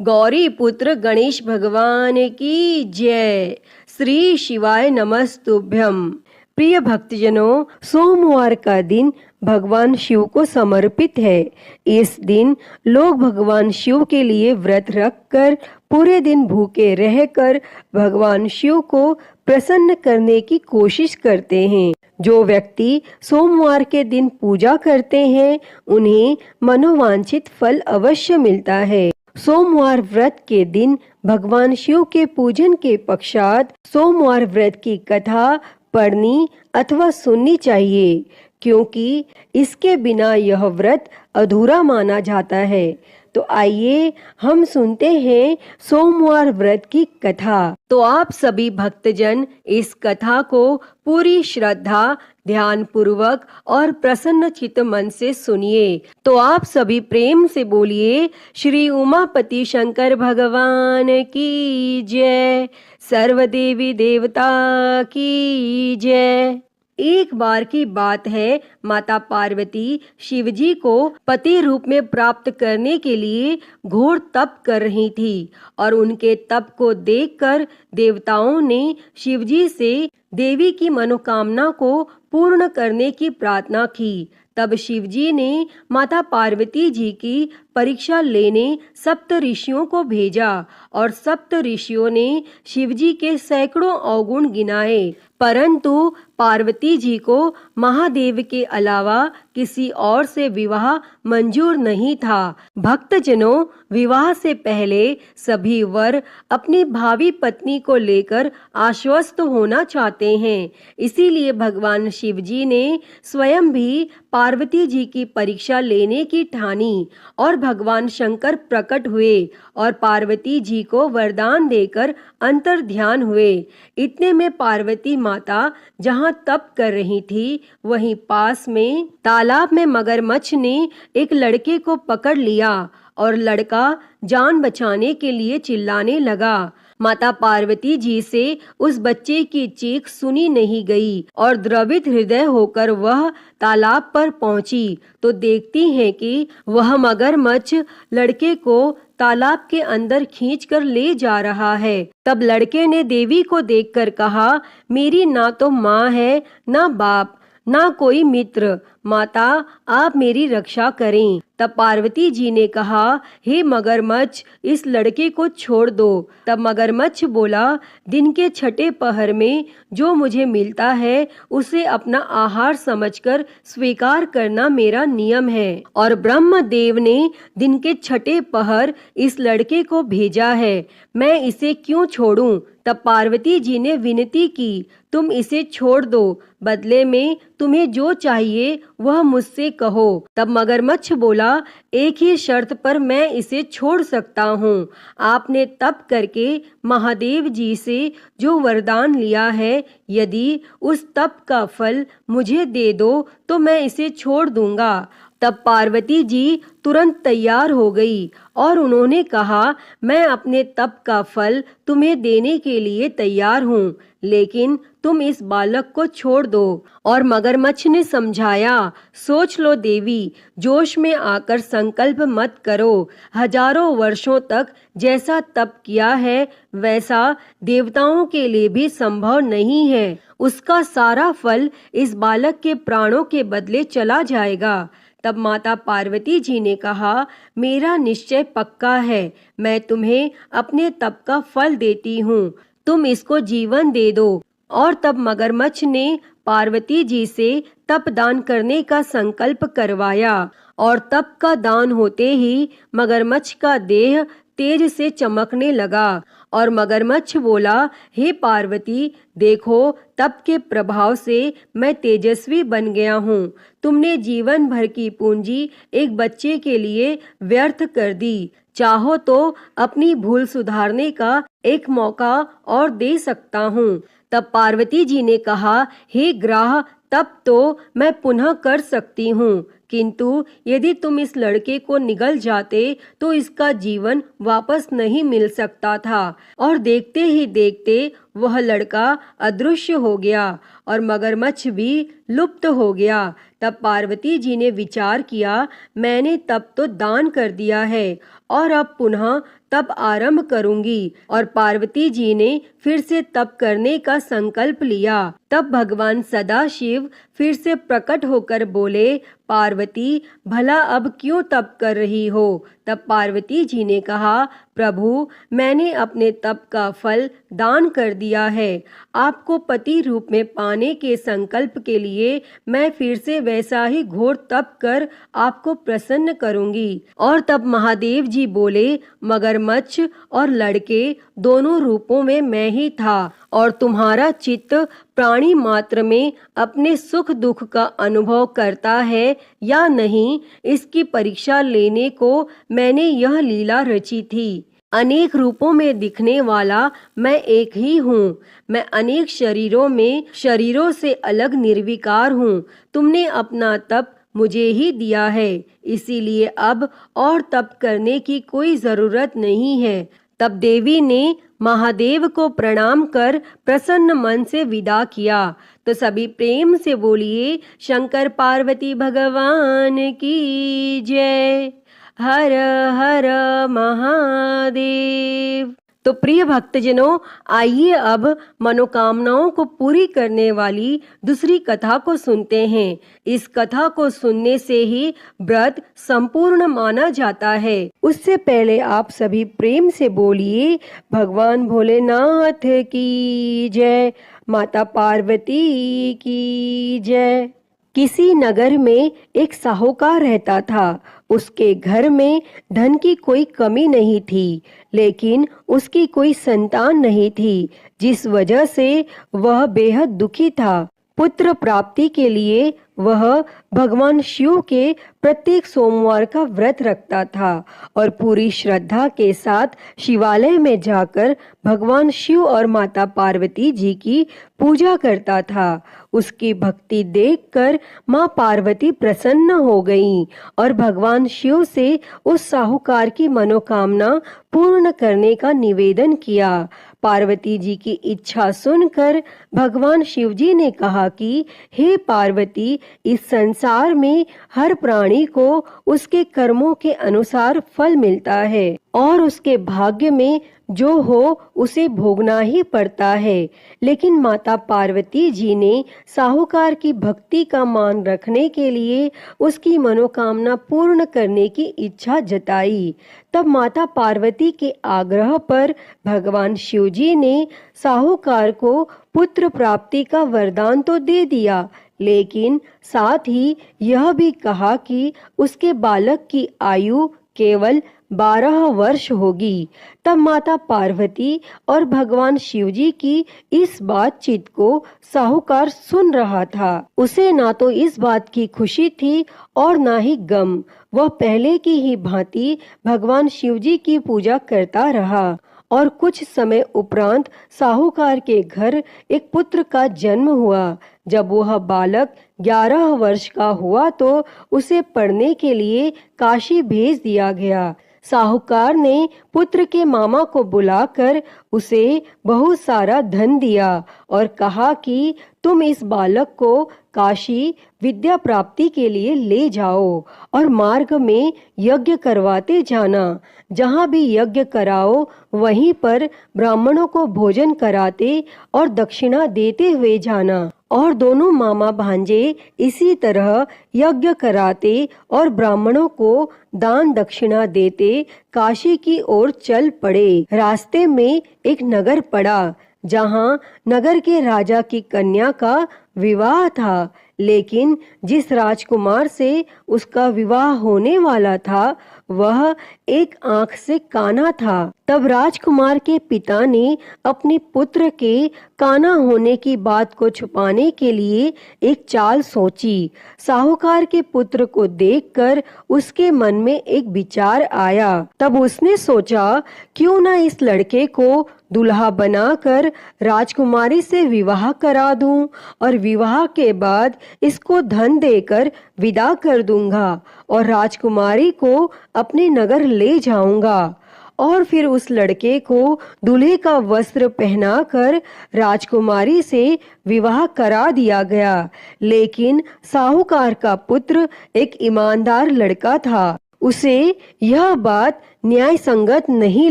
गौरी पुत्र गणेश भगवान की जय। श्री शिवाय नमस्तुभ्यम। प्रिय भक्तजनों, सोमवार का दिन भगवान शिव को समर्पित है। इस दिन लोग भगवान शिव के लिए व्रत रखकर पूरे दिन भूखे रहकर भगवान शिव को प्रसन्न करने की कोशिश करते हैं। जो व्यक्ति सोमवार के दिन पूजा करते हैं उन्हें मनोवांछित फल अवश्य मिलता है। सोमवार व्रत के दिन भगवान शिव के पूजन के पश्चात सोमवार व्रत की कथा पढ़नी अथवा सुननी चाहिए, क्योंकि इसके बिना यह व्रत अधूरा माना जाता है। तो आइए हम सुनते हैं सोमवार व्रत की कथा। तो आप सभी भक्तजन इस कथा को पूरी श्रद्धा, ध्यान पूर्वक और प्रसन्न चित्त मन से सुनिए। तो आप सभी प्रेम से बोलिए, श्री उमापति शंकर भगवान की जय, सर्व देवी देवता की जय। एक बार की बात है, माता पार्वती शिवजी को पति रूप में प्राप्त करने के लिए घोर तप कर रही थी और उनके तप को देखकर देवताओं ने शिवजी से देवी की मनोकामना को पूर्ण करने की प्रार्थना की। तब शिवजी ने माता पार्वती जी की परीक्षा लेने सप्त ऋषियों को भेजा और सप्त ऋषियों ने शिवजी के सैकड़ों अवगुण गिनाए, परंतु पार्वती जी को महादेव के अलावा किसी और से विवाह मंजूर नहीं था। भक्तजनों, विवाह से पहले सभी वर अपनी भावी पत्नी को लेकर आश्वस्त होना चाहते हैं। इसीलिए भगवान शिवजी ने स्वयं भी पार्वती जी की परीक्षा लेने की ठानी और भगवान शंकर प्रकट हुए और पार्वती जी को वरदान देकर अंतर ध्यान हुए। इतने में पार्वती माता जहाँ तप कर रही थी, वहीं पास में तालाब में मगरमच्छ ने एक लड़के को पकड़ लिया और लड़का जान बचाने के लिए चिल्लाने लगा। माता पार्वती जी से उस बच्चे की चीख सुनी नहीं गई और द्रवित हृदय होकर वह तालाब पर पहुंची तो देखती हैं कि वह मगरमच्छ लड़के को तालाब के अंदर खींचकर ले जा रहा है। तब लड़के ने देवी को देखकर कहा, मेरी ना तो माँ है, ना बाप, ना कोई मित्र, माता आप मेरी रक्षा करें। तब पार्वती जी ने कहा, हे मगरमच्छ, इस लड़के को छोड़ दो। तब मगरमच्छ बोला, दिन के छठे पहर में जो मुझे मिलता है उसे अपना आहार समझकर स्वीकार करना मेरा नियम है और ब्रह्मदेव ने दिन के छठे पहर इस लड़के को भेजा है, मैं इसे क्यों छोड़ूं? तब पार्वती जी ने विनती की, तुम इसे छोड़ दो, बदले में तुम्हें जो चाहिए वह मुझसे कहो। तब मगरमच्छ बोला, एक ही शर्त पर मैं इसे छोड़ सकता हूँ। आपने तप करके महादेव जी से जो वरदान लिया है, यदि उस तप का फल मुझे दे दो तो मैं इसे छोड़ दूंगा। तब पार्वती जी तुरंत तैयार हो गई और उन्होंने कहा, मैं अपने तप का फल तुम्हें देने के लिए तैयार हूँ, लेकिन तुम इस बालक को छोड़ दो। और मगरमच्छ ने समझाया, सोच लो देवी, जोश में आकर संकल्प मत करो। हजारों वर्षों तक जैसा तप किया है वैसा देवताओं के लिए भी संभव नहीं है। उसका सारा फल इस बालक के प्राणों के बदले चला जाएगा। तब माता पार्वती जी ने कहा, मेरा निश्चय पक्का है, मैं तुम्हें अपने तप का फल देती हूँ, तुम इसको जीवन दे दो। और तब मगरमच्छ ने पार्वती जी से तप दान करने का संकल्प करवाया और तप का दान होते ही मगरमच्छ का देह तेज से चमकने लगा और मगरमच्छ बोला, हे पार्वती, देखो तप के प्रभाव से मैं तेजस्वी बन गया हूँ। तुमने जीवन भर की पूंजी एक बच्चे के लिए व्यर्थ कर दी। चाहो तो अपनी भूल सुधारने का एक मौका और दे सकता हूँ। तब पार्वती जी ने कहा, हे ग्राह, तब तो मैं पुनः कर सकती हूँ, किंतु यदि तुम इस लड़के को निगल जाते तो इसका जीवन वापस नहीं मिल सकता था। और देखते ही देखते वह लड़का अदृश्य हो गया और मगरमच्छ भी लुप्त हो गया। तब पार्वती जी ने विचार किया, मैंने तब तो दान कर दिया है और अब पुनः तप आरंभ करूंगी। और पार्वती जी ने फिर से तप करने का संकल्प लिया। तब भगवान सदाशिव फिर से प्रकट होकर बोले, पार्वती भला अब क्यों तप कर रही हो? तब पार्वती जी ने कहा, प्रभु मैंने अपने तप का फल दान कर दिया है। आपको पति रूप में पाने के संकल्प के लिए मैं फिर से वैसा ही घोर तप कर आपको प्रसन्न करूंगी। और तब महादेव जी बोले, मगरमच्छ और लड़के दोनों रूपों में मैं ही था और तुम्हारा चित्त प्राणी मात्र में अपने सुख दुख का अनुभव करता है या नहीं, इसकी परीक्षा लेने को मैंने यह लीला रची थी। अनेक रूपों में दिखने वाला मैं एक ही हूँ। मैं अनेक शरीरों से अलग निर्विकार हूँ। तुमने अपना तप मुझे ही दिया है, इसीलिए अब और तप करने की कोई जरूरत नहीं है। तब देवी ने महादेव को प्रणाम कर प्रसन्न मन से विदा किया। तो सभी प्रेम से बोलिए, शंकर पार्वती भगवान की जय। हर हर महादेव। तो प्रिय भक्तजनों, आइए अब मनोकामनाओं को पूरी करने वाली दूसरी कथा को सुनते हैं। इस कथा को सुनने से ही व्रत संपूर्ण माना जाता है। उससे पहले आप सभी प्रेम से बोलिए, भगवान भोलेनाथ की जय, माता पार्वती की जय। किसी नगर में एक साहूकार रहता था। उसके घर में धन की कोई कमी नहीं थी, लेकिन उसकी कोई संतान नहीं थी, जिस वजह से वह बेहद दुखी था। पुत्र प्राप्ति के लिए वह भगवान शिव के प्रत्येक सोमवार का व्रत रखता था और पूरी श्रद्धा के साथ शिवालय में जाकर भगवान शिव और माता पार्वती जी की पूजा करता था। उसकी भक्ति देखकर माँ पार्वती प्रसन्न हो गईं और भगवान शिव से उस साहूकार की मनोकामना पूर्ण करने का निवेदन किया। पार्वती जी की इच्छा सुनकर भगवान शिव जी ने कहा कि हे पार्वती, इस संसार में हर प्राणी को उसके कर्मों के अनुसार फल मिलता है और उसके भाग्य में जो हो उसे भोगना ही पड़ता है। लेकिन माता पार्वती जी ने साहूकार की भक्ति का मान रखने के लिए उसकी मनोकामना पूर्ण करने की इच्छा जताई। तब माता पार्वती के आग्रह पर भगवान शिव जी ने साहूकार को पुत्र प्राप्ति का वरदान तो दे दिया, लेकिन साथ ही यह भी कहा कि उसके बालक की आयु केवल 12 वर्ष होगी। तब माता पार्वती और भगवान शिव जी की इस बातचीत को साहूकार सुन रहा था। उसे ना तो इस बात की खुशी थी और ना ही गम। वह पहले की ही भांति भगवान शिव जी की पूजा करता रहा और कुछ समय उपरांत साहूकार के घर एक पुत्र का जन्म हुआ। जब वह बालक 11 वर्ष का हुआ तो उसे पढ़ने के लिए काशी भेज दिया गया। साहूकार ने पुत्र के मामा को बुलाकर उसे बहुत सारा धन दिया और कहा कि तुम इस बालक को काशी विद्या प्राप्ति के लिए ले जाओ और मार्ग में यज्ञ करवाते जाना। जहाँ भी यज्ञ कराओ वहीं पर ब्राह्मणों को भोजन कराते और दक्षिणा देते हुए जाना। और दोनों मामा भांजे इसी तरह यज्ञ कराते और ब्राह्मणों को दान दक्षिणा देते काशी की ओर चल पड़े। रास्ते में एक नगर पड़ा, जहाँ नगर के राजा की कन्या का विवाह था, लेकिन जिस राजकुमार से उसका विवाह होने वाला था वह एक आंख से काना था। तब राजकुमार के पिता ने अपने पुत्र के काना होने की बात को छुपाने के लिए एक चाल सोची। साहूकार के पुत्र को देखकर उसके मन में एक विचार आया। तब उसने सोचा, क्यों ना इस लड़के को दुल्हा बनाकर राजकुमारी से विवाह करा दूं और विवाह के बाद इसको धन देकर विदा कर दूंगा और राजकुमारी को अपने नगर ले जाऊंगा। और फिर उस लड़के को दूल्हे का वस्त्र पहनाकर राजकुमारी से विवाह करा दिया गया। लेकिन साहूकार का पुत्र एक ईमानदार लड़का था। उसे यह बात न्याय संगत नहीं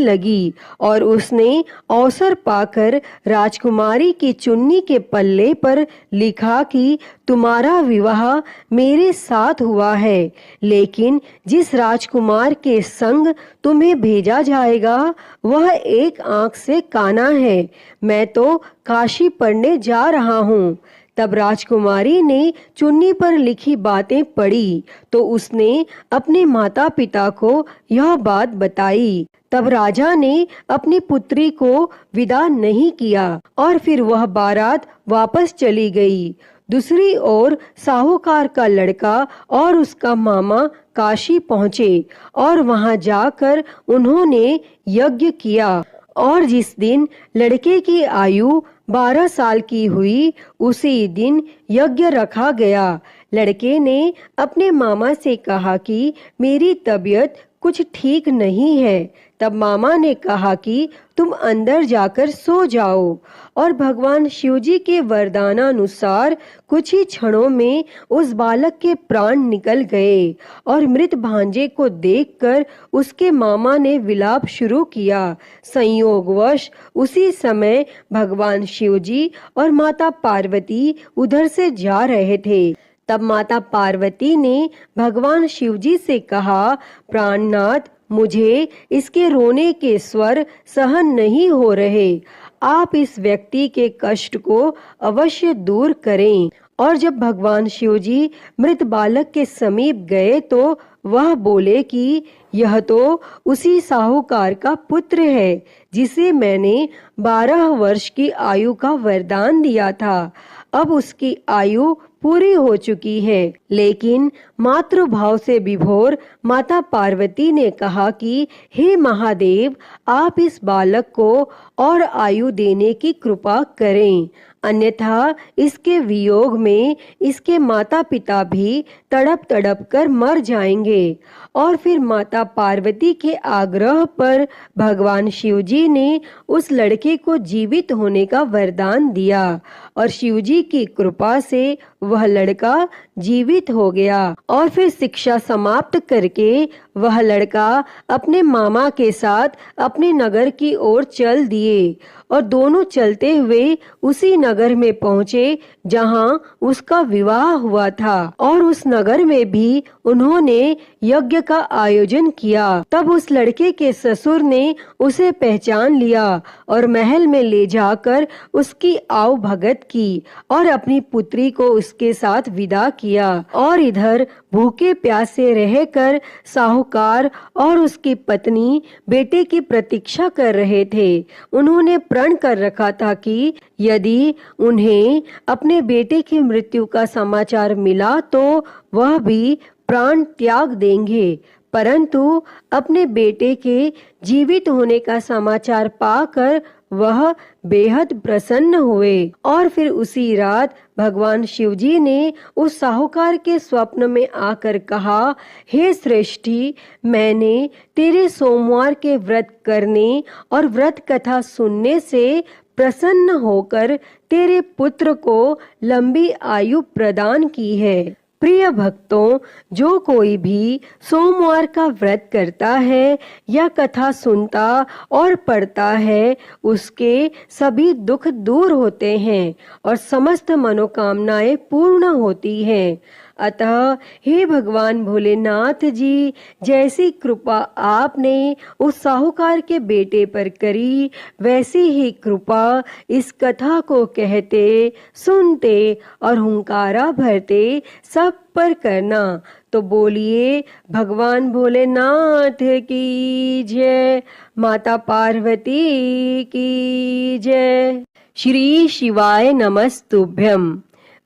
लगी और उसने अवसर पाकर राजकुमारी की चुन्नी के पल्ले पर लिखा कि तुम्हारा विवाह मेरे साथ हुआ है, लेकिन जिस राजकुमार के संग तुम्हें भेजा जाएगा वह एक आंख से काना है। मैं तो काशी पढ़ने जा रहा हूँ। तब राजकुमारी ने चुन्नी पर लिखी बातें पढ़ी तो उसने अपने माता पिता को यह बात बताई। तब राजा ने अपनी पुत्री को विदा नहीं किया और फिर वह बारात वापस चली गई। दूसरी ओर साहूकार का लड़का और उसका मामा काशी पहुँचे और वहां जाकर उन्होंने यज्ञ किया और जिस दिन लड़के की आयु 12 साल की हुई उसी दिन यज्ञ रखा गया। लड़के ने अपने मामा से कहा कि मेरी तबीयत कुछ ठीक नहीं है। तब मामा ने कहा कि तुम अंदर जाकर सो जाओ और भगवान शिवजी के वरदानानुसार कुछ ही क्षणों में उस बालक के प्राण निकल गए और मृत भांजे को देखकर उसके मामा ने विलाप शुरू किया। संयोगवश उसी समय भगवान शिवजी और माता पार्वती उधर से जा रहे थे। तब माता पार्वती ने भगवान शिवजी से कहा, प्राणनाथ, मुझे इसके रोने के स्वर सहन नहीं हो रहे। आप इस व्यक्ति के कष्ट को अवश्य दूर करें। और जब भगवान शिवजी मृत बालक के समीप गए तो वह बोले कि यह तो उसी साहूकार का पुत्र है जिसे मैंने 12 वर्ष की आयु का वरदान दिया था। अब उसकी आयु पूरी हो चुकी है। लेकिन मातृभाव से विभोर माता पार्वती ने कहा कि हे महादेव, आप इस बालक को और आयु देने की कृपा करें, अन्यथा इसके वियोग में इसके माता पिता भी तड़प तड़प कर मर जाएंगे। और फिर माता पार्वती के आग्रह पर भगवान शिवजी ने उस लड़के को जीवित होने का वरदान दिया और शिवजी की कृपा से वह लड़का जीवित हो गया। और फिर शिक्षा समाप्त करके वह लड़का अपने मामा के साथ अपने नगर की ओर चल दिए और दोनों चलते हुए उसी नगर में पहुँचे जहाँ उसका विवाह हुआ था और उस नगर में भी उन्होंने यज्ञ का आयोजन किया। तब उस लड़के के ससुर ने उसे पहचान लिया और महल में ले जाकर उसकी आव भगत की और अपनी पुत्री को उसके साथ विदा किया। और इधर भूखे प्यासे रहकर साहूकार और उसकी पत्नी बेटे की प्रतीक्षा कर रहे थे। उन्होंने प्रण कर रखा था कि यदि उन्हें अपने बेटे की मृत्यु का समाचार मिला तो वह भी प्राण त्याग देंगे। परंतु अपने बेटे के जीवित होने का समाचार पाकर वह बेहद प्रसन्न हुए। और फिर उसी रात भगवान शिवजी ने उस साहूकार के स्वप्न में आकर कहा, हे श्रेष्ठी, मैंने तेरे सोमवार के व्रत करने और व्रत कथा सुनने से प्रसन्न होकर तेरे पुत्र को लंबी आयु प्रदान की है। प्रिय भक्तों, जो कोई भी सोमवार का व्रत करता है या कथा सुनता और पढ़ता है उसके सभी दुख दूर होते हैं और समस्त मनोकामनाएं पूर्ण होती हैं। अतः हे भगवान भोलेनाथ जी, जैसी कृपा आपने उस साहूकार के बेटे पर करी वैसी ही कृपा इस कथा को कहते, सुनते और हुंकारा भरते सब पर करना। तो बोलिए भगवान भोलेनाथ की जय, माता पार्वती की जय। श्री शिवाय नमस्तुभ्यम।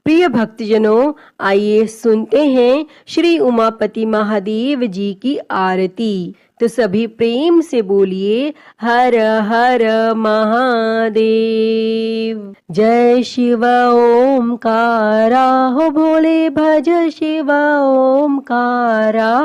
प्रिय भक्तजनों, आइए सुनते हैं श्री उमापति महादेव जी की आरती। तो सभी प्रेम से बोलिए हर हर महादेव। जय शिव ओमकारा, हो भोले भज शिव ओमकारा।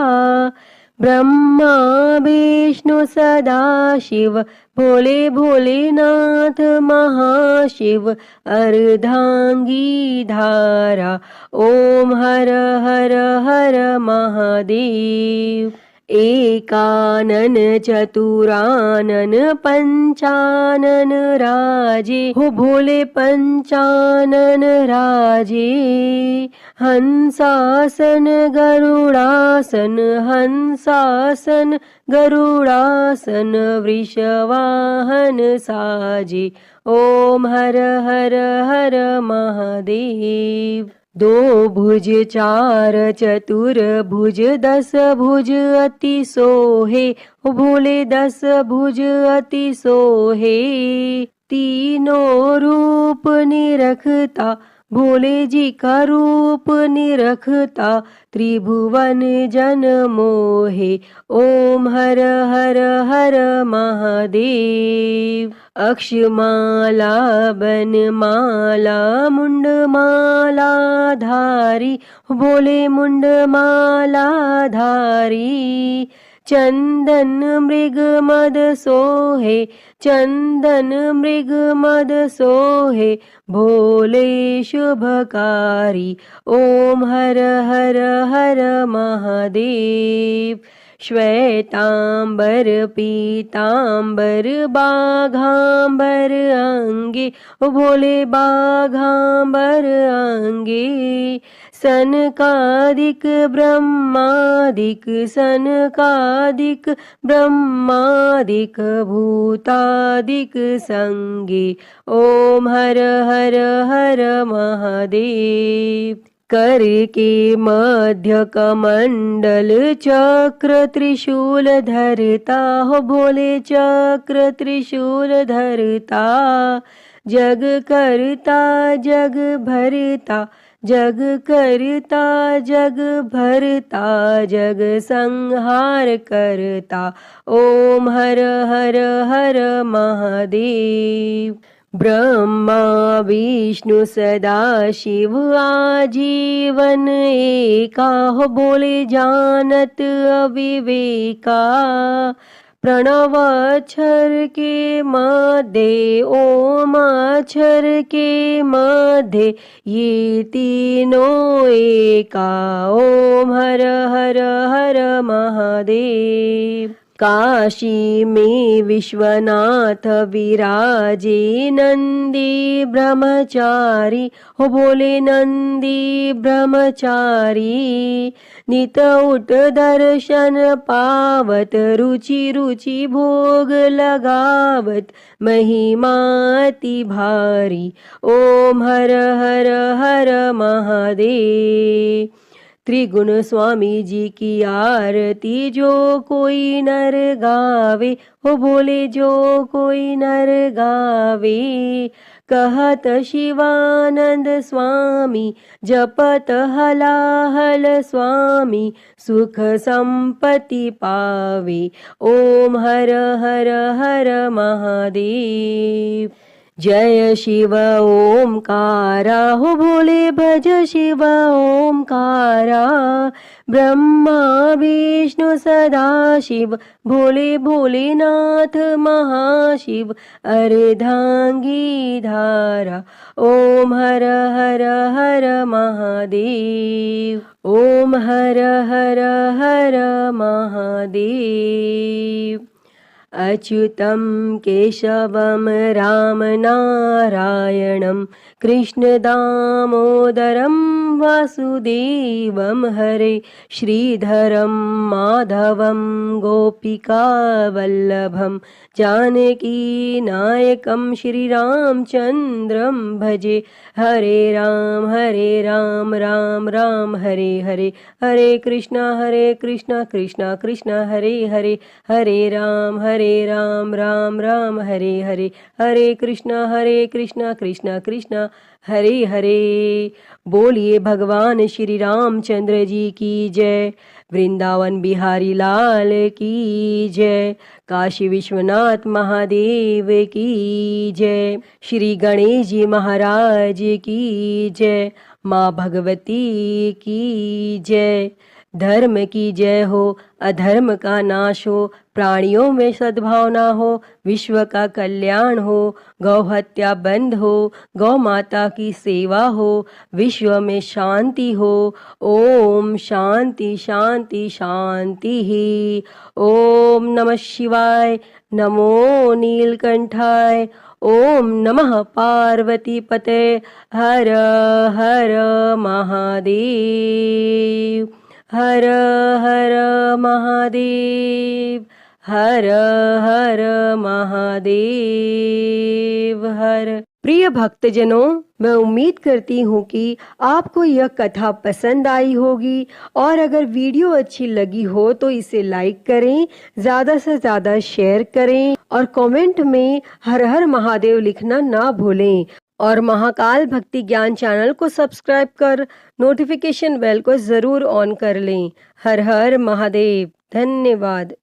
ब्रह्मा विष्णु सदा शिव, भोले भोलेनाथ महाशिव। अर्धांगी धारा, ओम हर हर हर महादेव। एकानन चतुरानन पंचानन राजे, हो भोले पंचानन राजे। हंसासन गरुडासन, हंसासन गरुडासन, वृषवाहन साजे। ओम हर हर हर महादेव। दो भुज चार चतुर भुज, 10 भुज अति सोहे, ओ भोले 10 भुज अति सोहे। तीनों रूप निरखता, भोले जी का रूप निरखता, त्रिभुवन जन मोहे। ओम हर हर हर महादेव। अक्षमाला बनमाला मुंडमाला धारी, भोले मुंडमाला धारी। चंदन मृग मद सोहे, चंदन मृग मद सोहे, भोले शुभकारी। ओम हर हर हर महादेव। श्वेतांबर पीतांबर बाघांबर अंगे, ओ भोले बाघांबर अंगे। सनकादिक ब्रह्मादिक, सनकादिक ब्रह्मादिक, भूतादिक संगे। ओम हर हर हर महादेव। कर के मध्य कमंडल चक्र त्रिशूल धरता, हो भोले चक्र त्रिशूल धरता। जग करता जग भरता, जग करता जग भरता, जग संहार करता। ओम हर हर हर महादेव। ब्रह्मा विष्णु सदा शिव आजीवन एका, हो बोले जानत अविवेका। प्रणव अक्षर के मध्य, ओम अक्षर के मध्य, ये तीनों एका। ओम हर हर हर महादेव। काशी में विश्वनाथ विराजे, नंदी ब्रह्मचारी, हो बोले नंदी ब्रह्मचारी। नित उठ दर्शन पावत, रुचि रुचि भोग लगावत, महिमा अति भारी। ओम हर हर हर महादेव। त्रिगुण स्वामी जी की आरती जो कोई नर गावे, हो बोले जो कोई नर गावे। कहत शिवानंद स्वामी, जपत हलाहल स्वामी, सुख संपत्ति पावे। ओम हर हर हर महादेव। जय शिव ओमकारा, हो भोले भज शिव ओमकारा। ब्रह्मा विष्णु सदा शिव, भोले भोलेनाथ महाशिव, अर्धांगी धारा। ओम हर हर हर महादेव। ओम हर हर हर महादेव। अच्युतं केशवं राम नारायणं, कृष्ण दामोदरं वासुदेवं हरे। श्रीधरं माधवं गोपिकावल्लभं, जानकी नायकं श्रीरामचन्द्रं भजे। हरे राम राम राम हरे हरे, हरे कृष्णा कृष्णा कृष्णा हरे हरे, हरे राम राम राम हरे हरे, हरे कृष्णा कृष्णा कृष्णा हरे हरे। बोलिए भगवान श्री रामचंद्र जी की जय। वृंदावन बिहारी लाल की जय। काशी विश्वनाथ महादेव की जय। श्री गणेश जी महाराज की जय। माँ भगवती की जय। धर्म की जय हो, अधर्म का नाश हो, प्राणियों में सद्भावना हो, विश्व का कल्याण हो, गौ हत्या बंद हो, गौ माता की सेवा हो, विश्व में शांति हो। ओम शांति शांति शांति ही। ओम नमः शिवाय। नमो नीलकंठाय। ओम नमः पार्वती पते। हर हर महादेव। हर हर महादेव। हर हर महादेव हर। प्रिय भक्तजनों, मैं उम्मीद करती हूँ कि आपको यह कथा पसंद आई होगी और अगर वीडियो अच्छी लगी हो तो इसे लाइक करें, ज़्यादा से ज़्यादा शेयर करें और कमेंट में हर हर महादेव लिखना ना भूलें। और महाकाल भक्ति ज्ञान चैनल को सब्सक्राइब कर नोटिफिकेशन बेल को ज़रूर ऑन कर लें। हर हर महादेव। धन्यवाद।